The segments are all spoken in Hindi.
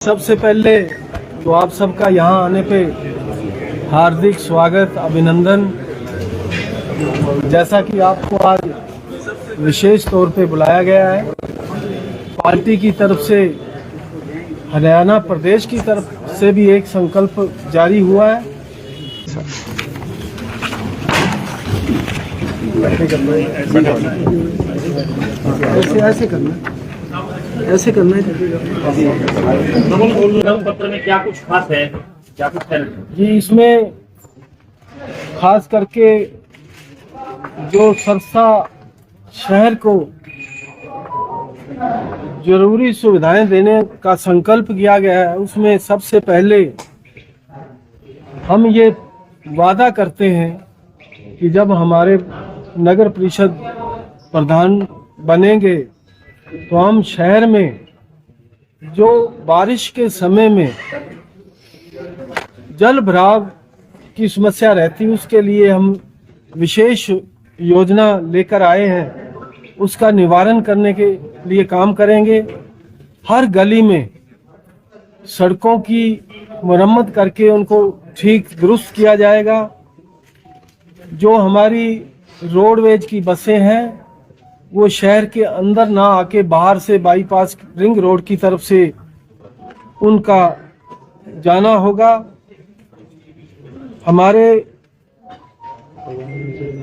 सबसे पहले तो आप सबका यहाँ आने पे हार्दिक स्वागत, अभिनंदन। जैसा कि आपको आज विशेष तौर पे बुलाया गया है, पार्टी की तरफ से, हरियाणा प्रदेश की तरफ से भी एक संकल्प जारी हुआ है। ऐसे करना है। पत्र में क्या कुछ खास है, क्या कुछ है जी? इसमें खास करके जो सरसा शहर को जरूरी सुविधाएं देने का संकल्प किया गया है, उसमें सबसे पहले हम ये वादा करते हैं कि जब हमारे नगर परिषद प्रधान बनेंगे तो हम शहर में जो बारिश के समय में जल भराव की समस्या रहती है, उसके लिए हम विशेष योजना लेकर आए हैं। उसका निवारण करने के लिए काम करेंगे। हर गली में सड़कों की मरम्मत करके उनको ठीक दुरुस्त किया जाएगा। जो हमारी रोडवेज की बसें हैं वो शहर के अंदर ना आके बाहर से बाईपास रिंग रोड की तरफ से उनका जाना होगा। हमारे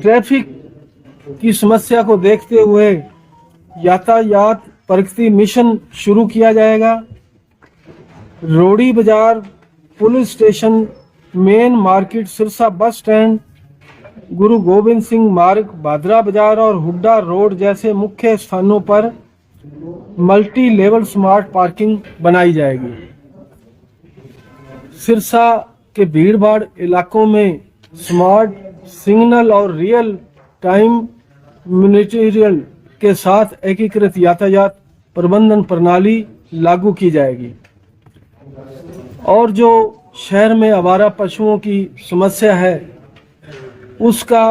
ट्रैफिक की समस्या को देखते हुए यातायात प्रगति मिशन शुरू किया जाएगा। रोड़ी बाजार, police station, main market, Sirsa bus stand, गुरु गोविंद सिंह मार्ग, भादरा बाजार और हुड्डा रोड जैसे मुख्य स्थानों पर मल्टी लेवल स्मार्ट पार्किंग बनाई जाएगी। सिरसा के भीड़ भाड़ इलाकों में स्मार्ट सिग्नल और रियल टाइम मॉनिटरिंग के साथ एकीकृत यातायात प्रबंधन प्रणाली लागू की जाएगी। और जो शहर में आवारा पशुओं की समस्या है उसका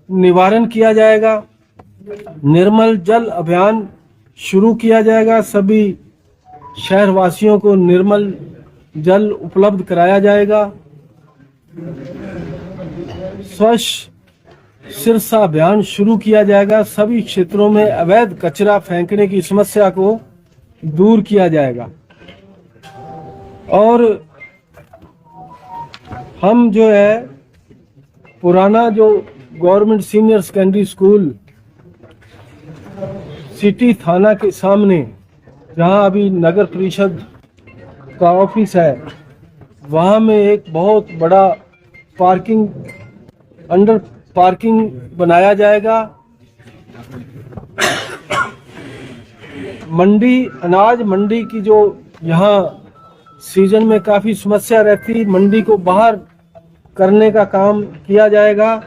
निवारण किया जाएगा। निर्मल जल अभियान शुरू किया जाएगा। सभी शहरवासियों को निर्मल जल उपलब्ध कराया जाएगा। स्वच्छ सिरसा अभियान शुरू किया जाएगा। सभी क्षेत्रों में अवैध कचरा फेंकने की समस्या को दूर किया जाएगा। और हम जो है पुराना जो government senior secondary school city थाना के सामने, जहां अभी नगर परिषद का ऑफिस है, वहां में एक बहुत बड़ा अंडर पार्किंग बनाया जाएगा। मंडी, अनाज मंडी की जो यहाँ सीजन में काफी समस्या रहती, मंडी को बाहर करने का काम किया जाएगा।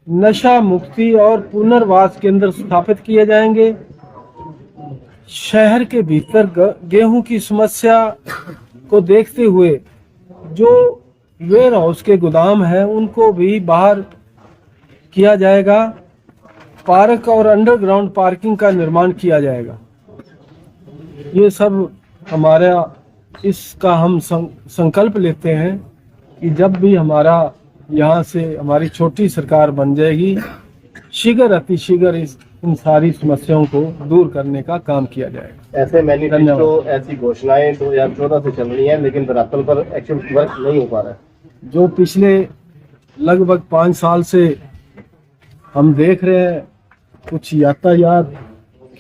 नशा मुक्ति और पुनर्वास केंद्र स्थापित किए जाएंगे। शहर के भीतर गेहूं की समस्या को देखते हुए जो वेयर हाउस के गोदाम हैं उनको भी बाहर किया जाएगा। पार्क और अंडरग्राउंड पार्किंग का निर्माण किया जाएगा। ये सब हमारा इसका हम संकल्प लेते हैं कि जब भी हमारा यहाँ से हमारी छोटी सरकार बन जाएगी, शीघ्र अतिशीघ्र इन सारी समस्याओं को दूर करने का काम किया जाएगा। ऐसे मैनिफेस्टो, ऐसी घोषणाएं 2014 से चल रही हैं, लेकिन धरातल पर एक्चुअल वर्क नहीं हो पा रहा है। जो पिछले लगभग 5 साल से हम देख रहे हैं, कुछ यातायात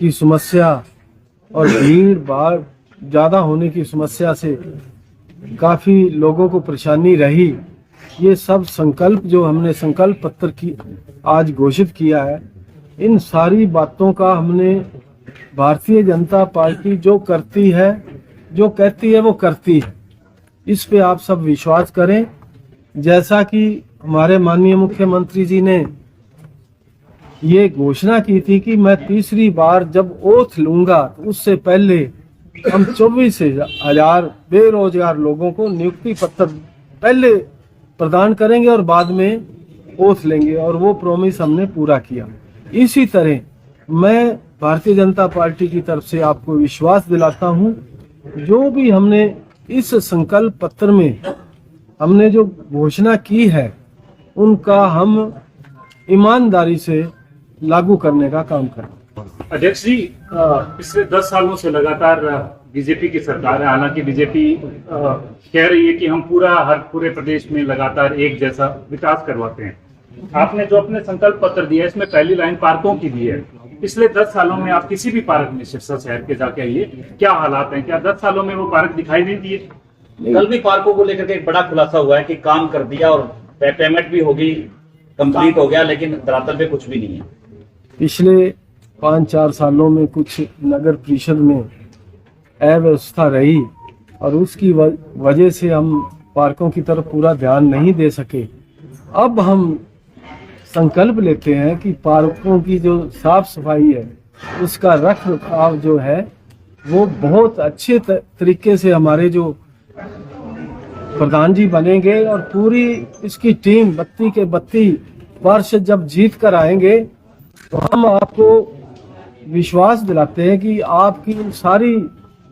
की समस्या और भीड़ भाड़ ज़्यादा होने की समस्या से काफ़ी लोगों को परेशानी रही। ये सब संकल्प जो हमने संकल्प पत्र की आज घोषित किया है, इन सारी बातों का हमने भारतीय जनता पार्टी जो करती है, जो कहती है वो करती है। इस पे आप सब विश्वास करें। जैसा कि हमारे माननीय मुख्यमंत्री जी ने ये घोषणा की थी कि मैं तीसरी बार जब ओथ लूंगा तो उससे पहले हम 24,000 बेरोजगार लोगों को नियुक्ति पत्र पहले प्रदान करेंगे और बाद में ओथ लेंगे, और वो प्रॉमिस हमने पूरा किया। इसी तरह मैं भारतीय जनता पार्टी की तरफ से आपको विश्वास दिलाता हूं जो भी हमने इस संकल्प पत्र में हमने जो घोषणा की है उनका हम ईमानदारी से लागू करने का काम करें। अध्यक्ष जी, पिछले 10 सालों से लगातार बीजेपी की सरकार है। हालांकि बीजेपी कह रही है कि हम पूरे प्रदेश में लगातार एक जैसा विकास करवाते हैं। आपने जो अपने संकल्प पत्र दिया है इसमें पहली लाइन पार्कों की दी है। पिछले 10 सालों में आप किसी भी पार्क में सिरसा शहर के जाके आइए, क्या हालात हैं? क्या 10 सालों में वो पार्क दिखाई नहीं दिए? कल भी पार्कों को लेकर के एक बड़ा खुलासा हुआ है कि काम कर दिया और पेमेंट भी होगी, कंप्लीट हो गया, लेकिन धरातल पे कुछ भी नहीं है। पिछले 5-4 सालों में कुछ नगर परिषद में अव्यवस्था रही और उसकी वजह से हम पार्कों की तरफ पूरा ध्यान नहीं दे सके। अब हम संकल्प लेते हैं कि पार्कों की जो साफ सफाई है उसका रख रखाव जो है वो बहुत अच्छे तरीके से हमारे जो प्रधान जी बनेंगे और पूरी इसकी टीम 32 के 32 पार्षद जब जीत कर आएंगे तो हम आपको विश्वास दिलाते हैं कि आपकी इन सारी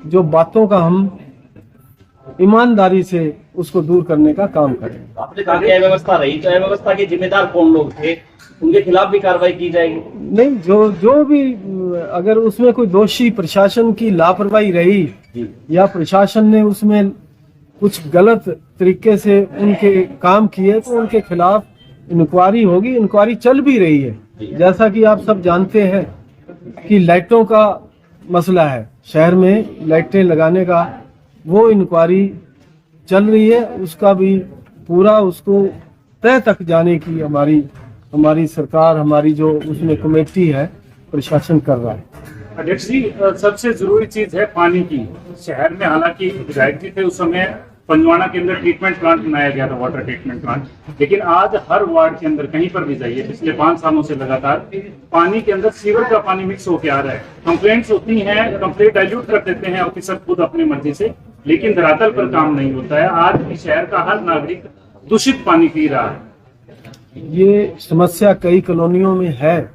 जो बातों का हम ईमानदारी से उसको दूर करने का काम करें। आपने कहा कि अव्यवस्था रही, तो अव्यवस्था के जिम्मेदार कौन लोग थे? उनके खिलाफ भी कार्रवाई की जाएगी? नहीं, जो भी अगर उसमें कोई दोषी प्रशासन की लापरवाही रही या प्रशासन ने उसमें कुछ गलत तरीके से उनके काम किए तो उनके खिलाफ इंक्वायरी होगी। इंक्वायरी चल भी रही है। जैसा कि आप सब जानते हैं कि लाइटों का मसला है, शहर में लाइटें लगाने का वो इंक्वायरी चल रही है। उसका भी पूरा उसको तय तक जाने की हमारी सरकार, हमारी जो उसमें कमेटी है, प्रशासन कर रहा है। अध्यक्ष जी, सबसे जरूरी चीज है पानी की। शहर में हालांकि विधायक जी थे उस समय पंजवाड़ा के अंदर ट्रीटमेंट प्लांट बनाया गया था, वाटर ट्रीटमेंट प्लांट, लेकिन आज हर वार्ड के अंदर कहीं पर भी जाइए पिछले 5 सालों से लगातार पानी के अंदर सीवर का पानी मिक्स होकर आ रहा है। कंप्लेंट्स होती हैं, कंप्लेंट डाइल्यूट कर देते हैं ऑफिसर खुद अपनी मर्जी से, लेकिन धरातल पर काम नहीं होता है। आज भी शहर का हर नागरिक दूषित पानी पी रहा है। ये समस्या कई कॉलोनियों में है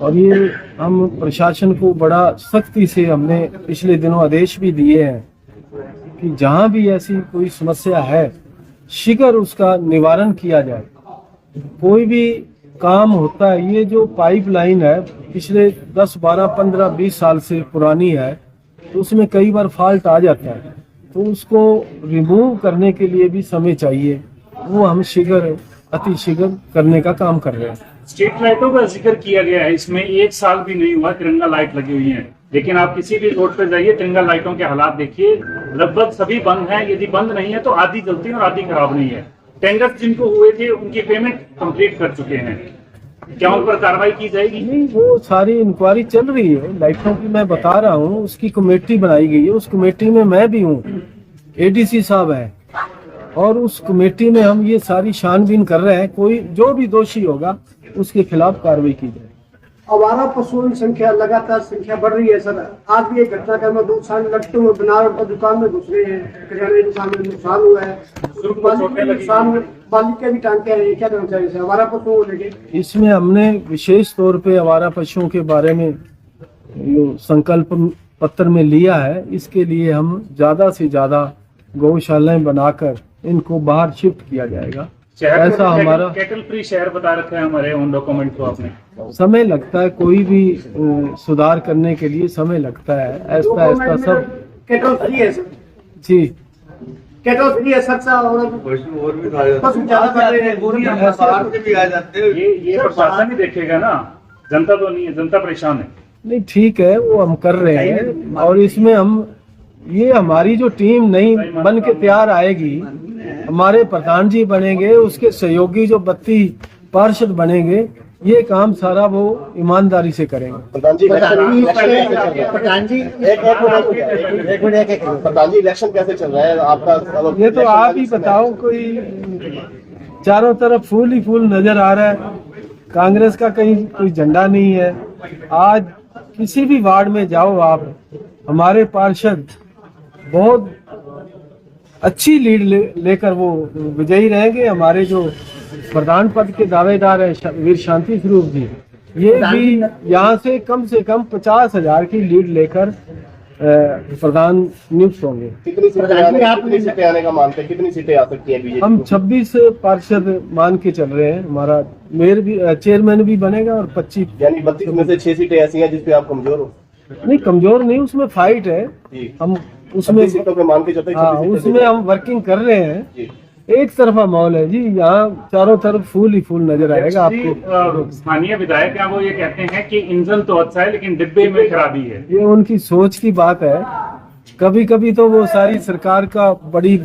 और ये हम प्रशासन को बड़ा सख्ती से हमने पिछले दिनों आदेश भी दिए हैं कि जहां भी ऐसी कोई समस्या है शीघ्र उसका निवारण किया जाए। कोई भी काम होता है, ये जो पाइपलाइन है पिछले 10, 12, 15, 20 साल से पुरानी है तो उसमें कई बार फॉल्ट आ जाता है, तो उसको रिमूव करने के लिए भी समय चाहिए। वो हम अति शीघ्र करने का काम कर रहे हैं। स्ट्रीट लाइटों का जिक्र किया गया है, इसमें 1 साल भी नहीं हुआ तिरंगा लाइट लगी हुई है, लेकिन आप किसी भी रोड पर जाइए तिरंगा लाइटों के हालात देखिए, लगभग सभी बंद हैं। यदि बंद नहीं है तो आधी जलती है और आधी खराब नहीं है। टेंडर्स जिनको हुए थे उनकी पेमेंट कंप्लीट कर चुके हैं, क्या उन पर कार्रवाई की जाएगी? नहीं, वो सारी इंक्वायरी चल रही है। लाइटों की मैं बता रहा हूँ, उसकी कमेटी बनाई गई है, उस कमेटी में मैं भी हूँ, एडीसी साहब है, और उस कमेटी में हम ये सारी छानबीन कर रहे हैं। कोई जो भी दोषी होगा उसके खिलाफ कार्रवाई की जाए। आवारा पशुओं की संख्या लगातार बढ़ रही है सर। आज भी एक घटनाक्रम में 2 साल लट्टू में बनावट पर दुकान में घुस रहे हैं, किराने दुकान में नुकसान हुआ है, मालिक के भी टांके हैं। क्या करना चाहिए सर आवारा पशुओं को लेके? इसमें हमने विशेष तौर पे आवारा पशुओं के बारे में जो संकल्प पत्र में लिया है, इसके लिए हम ज्यादा से ज्यादा गौशालाएं बनाकर इनको बाहर शिफ्ट किया जाएगा। ऐसा हमारा कैटल फ्री शहर बता रखा है हमारे ऑन डॉक्यूमेंट को आपने। समय लगता है, कोई भी सुधार करने के लिए समय लगता है। ऐसा सब कैटल फ्री है सर जी, कैटल फ्री है सर। पशु ज्यादा कर रहे हैं, ये प्रशासन ही देखेगा ना, जनता तो नहीं है, जनता परेशान है। नहीं ठीक है, वो हम कर रहे हैं और इसमें हम ये हमारी जो टीम नई बन के तैयार आएगी, हमारे प्रधान जी बनेंगे, उसके सहयोगी जो 32 पार्षद बनेंगे, ये काम सारा वो ईमानदारी से करेंगे। प्रधान जी इलेक्शन कैसे चल रहा है आपका? ये तो आप ही बताओ, कोई चारों तरफ फूल ही फूल नजर आ रहा है, कांग्रेस का कहीं कोई झंडा नहीं है। आज किसी भी वार्ड में जाओ आप, हमारे पार्षद बहुत अच्छी लीड लेकर वो विजयी रहेंगे। हमारे जो प्रधान पद के दावेदार हैं वीर शांति स्वरूप जी, ये भी यहाँ से कम 50,000 की लीड लेकर प्रधान नियुक्त होंगे। कितनी सीटें आने का मानते हैं, कितनी सीटें आ सकती हैं बीजेपी हम को? 26 पार्षद मान के चल रहे हैं। हमारा मेयर भी चेयरमैन भी बनेगा और 25 यानी 32 में से 6 सीटें ऐसी हैं जिसपे आप कमजोर हो। नहीं, कमजोर नहीं, उसमें फाइट है। जी। हम उसमें 26 सीटों पे मान के चलते हैं, हाँ 26 सीटें उसमें हम वर्किंग कर रहे हैं। जी। एक तरफा माहौल है जी, यहाँ चारों तरफ फूल ही फूल नजर आएगा आपको। स्थानीय विधायक हैं, वो ये कहते हैं कि इंजन तो अच्छा है लेकिन डिब्बे में खराबी है। ये उनकी सोच की बात है। कभी कभी तो वो सारी सरकार का बड़ी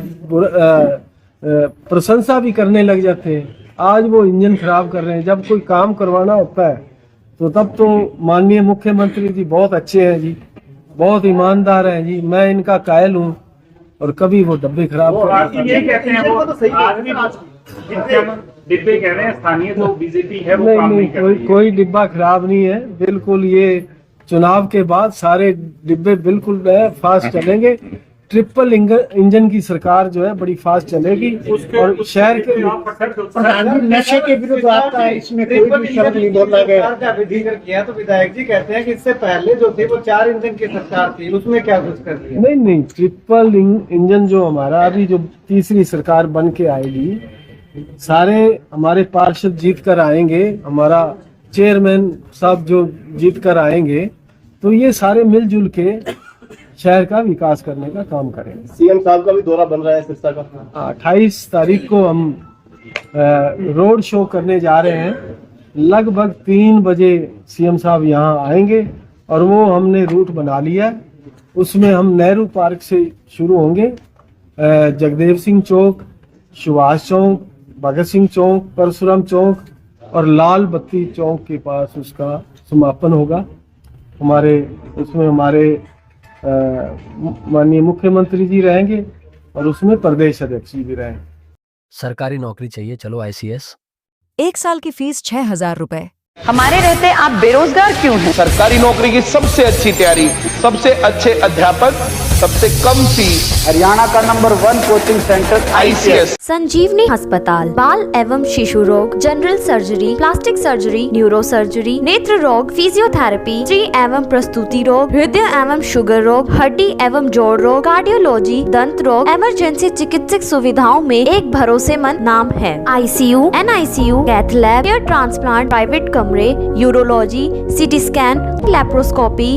प्रशंसा भी करने लग जाते हैं। आज वो इंजन खराब कर रहे हैं। जब कोई काम करवाना होता है तो तब तो माननीय मुख्यमंत्री जी बहुत अच्छे हैं जी, बहुत ईमानदार हैं जी, मैं इनका कायल हूँ। और कभी वो डब्बे खराब वो आज भी यही कहते हैं, वो आज भी डिब्बे कह रहे हैं स्थानीय तो बीजेपी है वो काम नहीं कर रही है। कोई डिब्बा खराब नहीं है। बिल्कुल ये चुनाव के बाद सारे डिब्बे बिल्कुल फास्ट चलेंगे। ट्रिपल इंजन की सरकार जो है बड़ी फास्ट चलेगी। और शहर के नशे के विरुद्ध आपका है, इसमें कोई भी शब्द नहीं बोला गया। का भी जिक्र किया तो विधायक जी कहते हैं कि इससे पहले जो थी वो 4 इंजन की सरकार थी, उसमें क्या कुछ कर दिया? नहीं, ट्रिपल इंजन जो हमारा अभी जो तीसरी सरकार बन के आएगी, सारे हमारे पार्षद जीत कर आएंगे, हमारा चेयरमैन साहब जो जीत कर आएंगे, तो ये सारे मिलजुल के शहर का विकास करने का काम करेंगे। सीएम साहब का भी दौरा बन रहा है सिरसा का। 28 तारीख को हम रोड शो करने जा रहे हैं। लगभग 3 बजे सीएम साहब यहाँ आएंगे और वो हमने रूट बना लिया है। उसमें हम नेहरू पार्क से शुरू होंगे, जगदेव सिंह चौक, सुभाष चौक, भगत सिंह चौक, परशुराम चौक और लाल बत्ती चौक के पास उसका समापन होगा। उसमें हमारे माननीय मुख्यमंत्री जी रहेंगे और उसमें प्रदेश अध्यक्ष जी भी रहेंगे। सरकारी नौकरी चाहिए, चलो ICS। 1 साल की फीस 6,000 रुपए। हमारे रहते आप बेरोजगार क्यों हैं? सरकारी नौकरी की सबसे अच्छी तैयारी, सबसे अच्छे अध्यापक, सबसे कम फीस। हरियाणा का नंबर 1 कोचिंग सेंटर ICS। संजीवनी अस्पताल बाल एवं शिशु रोग, general surgery, plastic surgery, neuro surgery, नेत्र रोग, फिजियोथेरेपी, स्त्री एवं प्रस्तुति रोग, हृदय एवं शुगर रोग, हड्डी एवं जोड़ रोग, कार्डियोलॉजी, दंत रोग, इमरजेंसी चिकित्सक सुविधाओं में एक भरोसेमंद नाम है। ICU, NICU, cath lab, hair transplant, private कमरे, urology, CT scan, laparoscopy,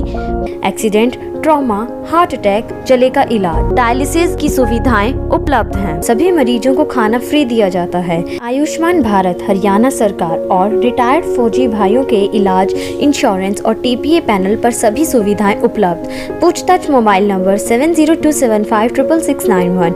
accident, trauma, heart attack, जले का इलाज, डायलिसिस की सुविधाएं उपलब्ध हैं। सभी मरीजों को खाना फ्री दिया जाता है। आयुष्मान भारत हरियाणा सरकार और रिटायर्ड फौजी भाइयों के इलाज, इंश्योरेंस और TPA पैनल पर सभी सुविधाएं उपलब्ध। पूछताछ मोबाइल नंबर 7027566691।